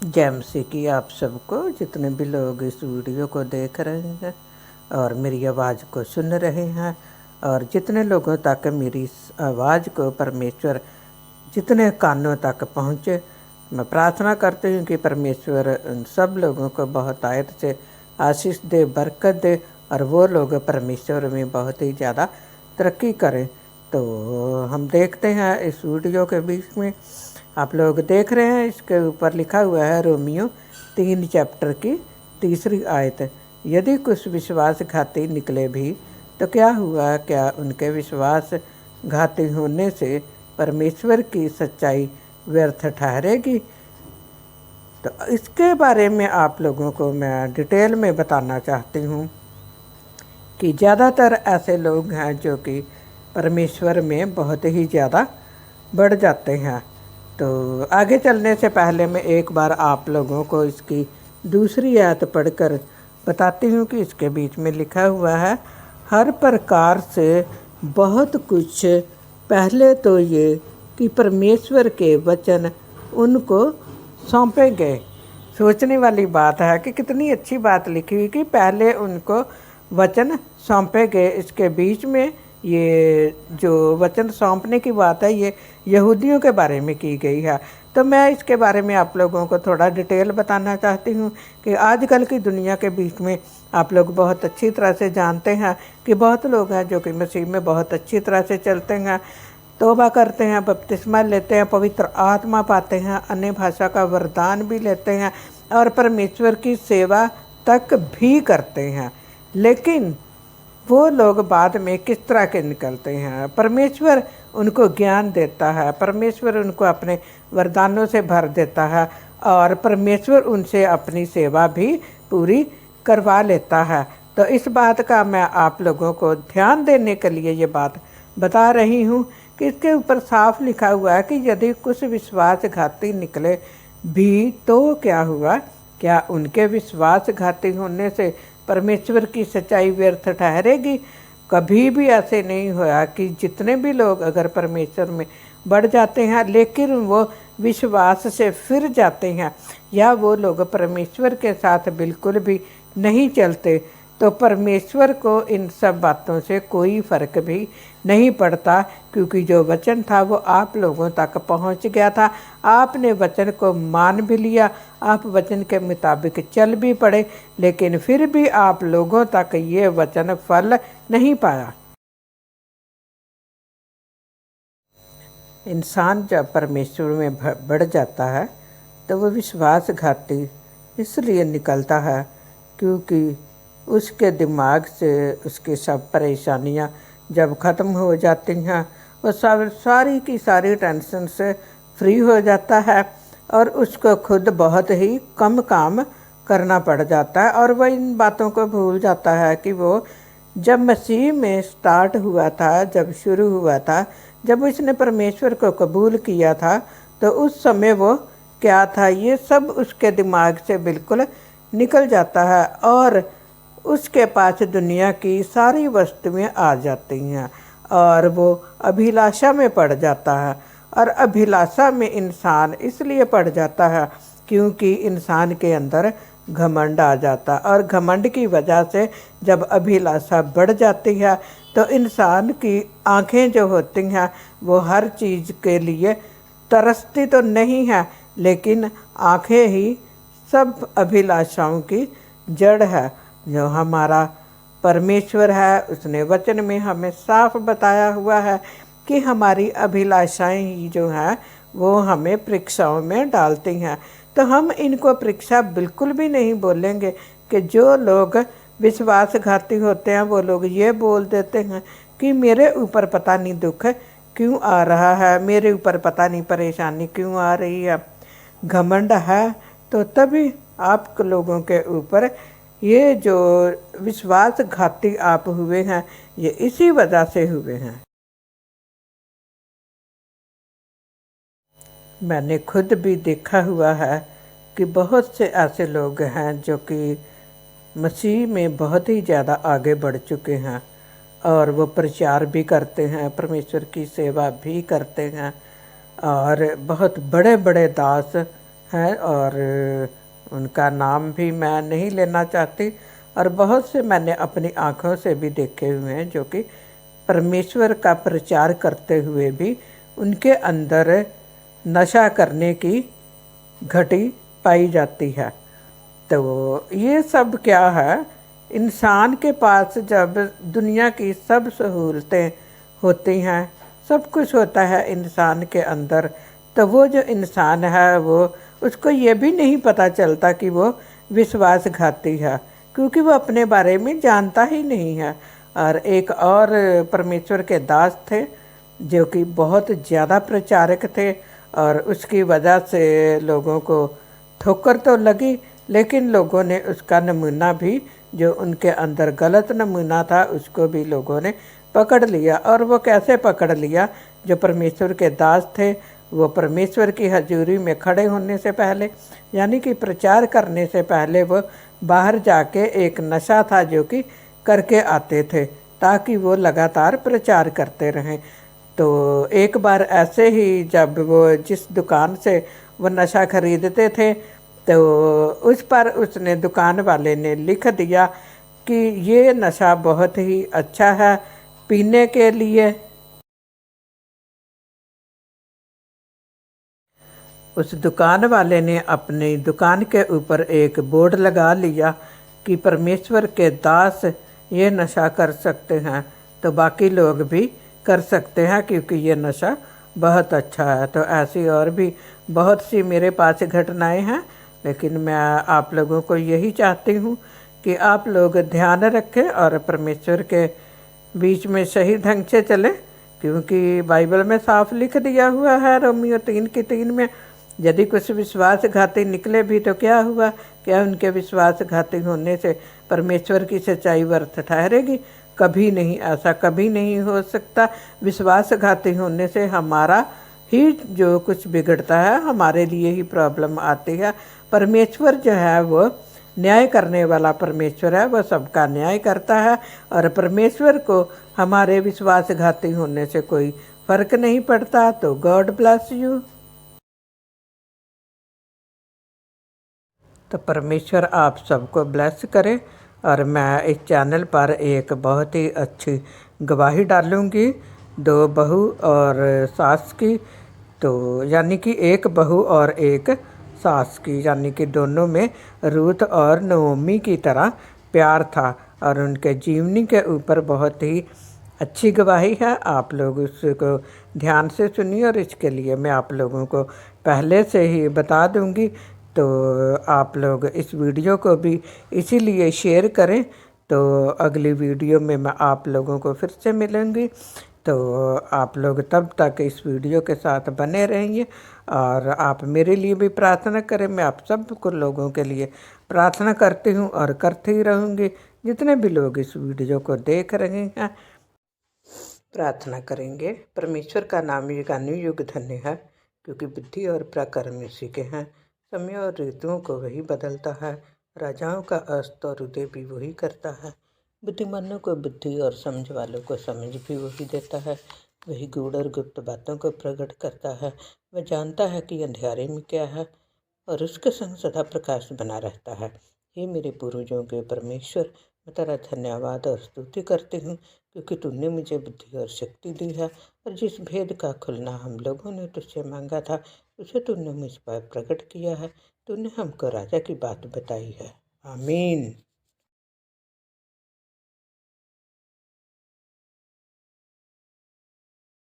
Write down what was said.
जय मसीह की आप सबको, जितने भी लोग इस वीडियो को देख रहे हैं और मेरी आवाज़ को सुन रहे हैं, और जितने लोगों तक मेरी इस आवाज़ को परमेश्वर जितने कानों तक पहुँचे, मैं प्रार्थना करती हूँ कि परमेश्वर उन सब लोगों को बहुत आयत से आशीष दे, बरकत दे, और वो लोग परमेश्वर में बहुत ही ज़्यादा तरक्की करें। तो हम देखते हैं इस वीडियो के बीच में आप लोग देख रहे हैं, इसके ऊपर लिखा हुआ है रोमियो 3 चैप्टर की 3री आयत। यदि कुछ विश्वासघाती निकले भी तो क्या हुआ, क्या उनके विश्वासघाती होने से परमेश्वर की सच्चाई व्यर्थ ठहरेगी? तो इसके बारे में आप लोगों को मैं डिटेल में बताना चाहती हूँ कि ज़्यादातर ऐसे लोग हैं जो कि परमेश्वर में बहुत ही ज़्यादा बढ़ जाते हैं। तो आगे चलने से पहले मैं एक बार आप लोगों को इसकी दूसरी आयत पढ़कर बताती हूँ कि इसके बीच में लिखा हुआ है, हर प्रकार से बहुत कुछ। पहले तो ये कि परमेश्वर के वचन उनको सौंपे गए। सोचने वाली बात है कि कितनी अच्छी बात लिखी हुई कि पहले उनको वचन सौंपे गए। इसके बीच में ये जो वचन सौंपने की बात है, ये यहूदियों के बारे में की गई है। तो मैं इसके बारे में आप लोगों को थोड़ा डिटेल बताना चाहती हूँ कि आजकल की दुनिया के बीच में आप लोग बहुत अच्छी तरह से जानते हैं कि बहुत लोग हैं जो कि मसीह में बहुत अच्छी तरह से चलते हैं, तौबा करते हैं, बपतिस्मा लेते हैं, पवित्र आत्मा पाते हैं, अन्य भाषा का वरदान भी लेते हैं और परमेश्वर की सेवा तक भी करते हैं। लेकिन वो लोग बाद में किस तरह के निकलते हैं? परमेश्वर उनको ज्ञान देता है, परमेश्वर उनको अपने वरदानों से भर देता है और परमेश्वर उनसे अपनी सेवा भी पूरी करवा लेता है। तो इस बात का मैं आप लोगों को ध्यान देने के लिए ये बात बता रही हूँ कि इसके ऊपर साफ लिखा हुआ है कि यदि कुछ विश्वासघाती निकले भी तो क्या हुआ, क्या उनके विश्वासघाती होने से परमेश्वर की सच्चाई व्यर्थ ठहरेगी? कभी भी ऐसे नहीं हुआ कि जितने भी लोग अगर परमेश्वर में बढ़ जाते हैं लेकिन वो विश्वास से फिर जाते हैं या वो लोग परमेश्वर के साथ बिल्कुल भी नहीं चलते, तो परमेश्वर को इन सब बातों से कोई फ़र्क भी नहीं पड़ता, क्योंकि जो वचन था वो आप लोगों तक पहुंच गया था। आपने वचन को मान भी लिया, आप वचन के मुताबिक चल भी पड़े, लेकिन फिर भी आप लोगों तक ये वचन फल नहीं पाया। इंसान जब परमेश्वर में बढ़ जाता है तो वो विश्वासघाती इसलिए निकलता है क्योंकि उसके दिमाग से उसकी सब परेशानियां जब ख़त्म हो जाती हैं, वो सब सारी की सारी टेंशन से फ्री हो जाता है और उसको खुद बहुत ही कम काम करना पड़ जाता है और वह इन बातों को भूल जाता है कि वो जब मसीह में स्टार्ट हुआ था, जब शुरू हुआ था, जब उसने परमेश्वर को कबूल किया था, तो उस समय वो क्या था, ये सब उसके दिमाग से बिल्कुल निकल जाता है और उसके पास दुनिया की सारी वस्तुएं आ जाती हैं और वो अभिलाषा में पड़ जाता है। और अभिलाषा में इंसान इसलिए पड़ जाता है क्योंकि इंसान के अंदर घमंड आ जाता, और घमंड की वजह से जब अभिलाषा बढ़ जाती है तो इंसान की आँखें जो होती हैं वो हर चीज़ के लिए तरसती तो नहीं है, लेकिन आँखें ही सब अभिलाषाओं की जड़ है। जो हमारा परमेश्वर है उसने वचन में हमें साफ बताया हुआ है कि हमारी अभिलाषाएं ही जो हैं वो हमें परीक्षाओं में डालती हैं। तो हम इनको परीक्षा बिल्कुल भी नहीं बोलेंगे कि जो लोग विश्वासघाती होते हैं वो लोग ये बोल देते हैं कि मेरे ऊपर पता नहीं दुख क्यों आ रहा है, मेरे ऊपर पता नहीं परेशानी क्यों आ रही है। घमंड है तो तभी आप लोगों के ऊपर ये जो विश्वासघाती आप हुए हैं ये इसी वजह से हुए हैं। मैंने खुद भी देखा हुआ है कि बहुत से ऐसे लोग हैं जो कि मसीह में बहुत ही ज़्यादा आगे बढ़ चुके हैं और वो प्रचार भी करते हैं, परमेश्वर की सेवा भी करते हैं और बहुत बड़े बड़े दास हैं और उनका नाम भी मैं नहीं लेना चाहती। और बहुत से मैंने अपनी आँखों से भी देखे हुए हैं जो कि परमेश्वर का प्रचार करते हुए भी उनके अंदर नशा करने की घटी पाई जाती है। तो ये सब क्या है, इंसान के पास जब दुनिया की सब सहूलतें होती हैं, सब कुछ होता है इंसान के अंदर, तो वो जो इंसान है वो उसको ये भी नहीं पता चलता कि वो विश्वासघाती है, क्योंकि वो अपने बारे में जानता ही नहीं है। और एक और परमेश्वर के दास थे जो कि बहुत ज़्यादा प्रचारक थे, और उसकी वजह से लोगों को ठोकर तो लगी, लेकिन लोगों ने उसका नमूना भी, जो उनके अंदर गलत नमूना था, उसको भी लोगों ने पकड़ लिया। और वो कैसे पकड़ लिया? जो परमेश्वर के दास थे वो परमेश्वर की हजूरी में खड़े होने से पहले, यानी कि प्रचार करने से पहले, वो बाहर जाके एक नशा था जो कि करके आते थे ताकि वो लगातार प्रचार करते रहें। तो एक बार ऐसे ही जब वो जिस दुकान से वो नशा खरीदते थे, तो उस पर उसने दुकान वाले ने लिख दिया कि ये नशा बहुत ही अच्छा है पीने के लिए। उस दुकान वाले ने अपनी दुकान के ऊपर एक बोर्ड लगा लिया कि परमेश्वर के दास ये नशा कर सकते हैं, तो बाकी लोग भी कर सकते हैं क्योंकि ये नशा बहुत अच्छा है। तो ऐसी और भी बहुत सी मेरे पास घटनाएं हैं, लेकिन मैं आप लोगों को यही चाहती हूँ कि आप लोग ध्यान रखें और परमेश्वर के बीच में सही ढंग से चलें, क्योंकि बाइबल में साफ लिख दिया हुआ है रोमियो 3:3 में, यदि कुछ विश्वासघाती निकले भी तो क्या हुआ? क्या उनके विश्वासघाती होने से परमेश्वर की सच्चाई व्यर्थ ठहरेगी? कभी नहीं, ऐसा कभी नहीं हो सकता। विश्वासघाती होने से हमारा ही जो कुछ बिगड़ता है, हमारे लिए ही प्रॉब्लम आती है। परमेश्वर जो है वो न्याय करने वाला परमेश्वर है, वह सबका न्याय करता है, और परमेश्वर को हमारे विश्वासघाती होने से कोई फर्क नहीं पड़ता। तो गॉड ब्लेस यू। तो परमेश्वर आप सबको ब्लेस करे। और मैं इस चैनल पर एक बहुत ही अच्छी गवाही डालूँगी, 2 बहू और सास की। तो यानी कि एक बहू और एक सास की, यानी कि दोनों में रूथ और नओमी की तरह प्यार था, और उनके जीवनी के ऊपर बहुत ही अच्छी गवाही है। आप लोग उसको ध्यान से सुनिए, और इसके लिए मैं आप लोगों को पहले से ही बता दूंगी। तो आप लोग इस वीडियो को भी इसीलिए शेयर करें। तो अगली वीडियो में मैं आप लोगों को फिर से मिलूँगी। तो आप लोग तब तक इस वीडियो के साथ बने रहेंगे, और आप मेरे लिए भी प्रार्थना करें। मैं आप सब को लोगों के लिए प्रार्थना करती हूँ और करती ही रहूँगी। जितने भी लोग इस वीडियो को देख रहे हैं, प्रार्थना करेंगे। परमेश्वर का नाम युगानुयुग धन्य है, क्योंकि बुद्धि और पराक्रम इसी के हैं। समय और ऋतुओं को वही बदलता है, राजाओं का अस्त और उदय भी वही करता है। बुद्धिमानों को बुद्धि और समझ वालों को समझ भी वही देता है। वही गूढ़ और गुप्त बातों को प्रकट करता है। वह जानता है कि अंधेरे में क्या है, और उसके संग सदा प्रकाश बना रहता है। हे मेरे पूर्वजों के परमेश्वर, मैं तेरा धन्यवाद और स्तुति करती हूँ, क्योंकि तूने मुझे बुद्धि और शक्ति दी है, और जिस भेद का खुलना हम लोगों ने तुझसे मांगा था, उसे तूने मुझ पर प्रकट किया है। तूने हमको राजा की बात बताई है। आमीन।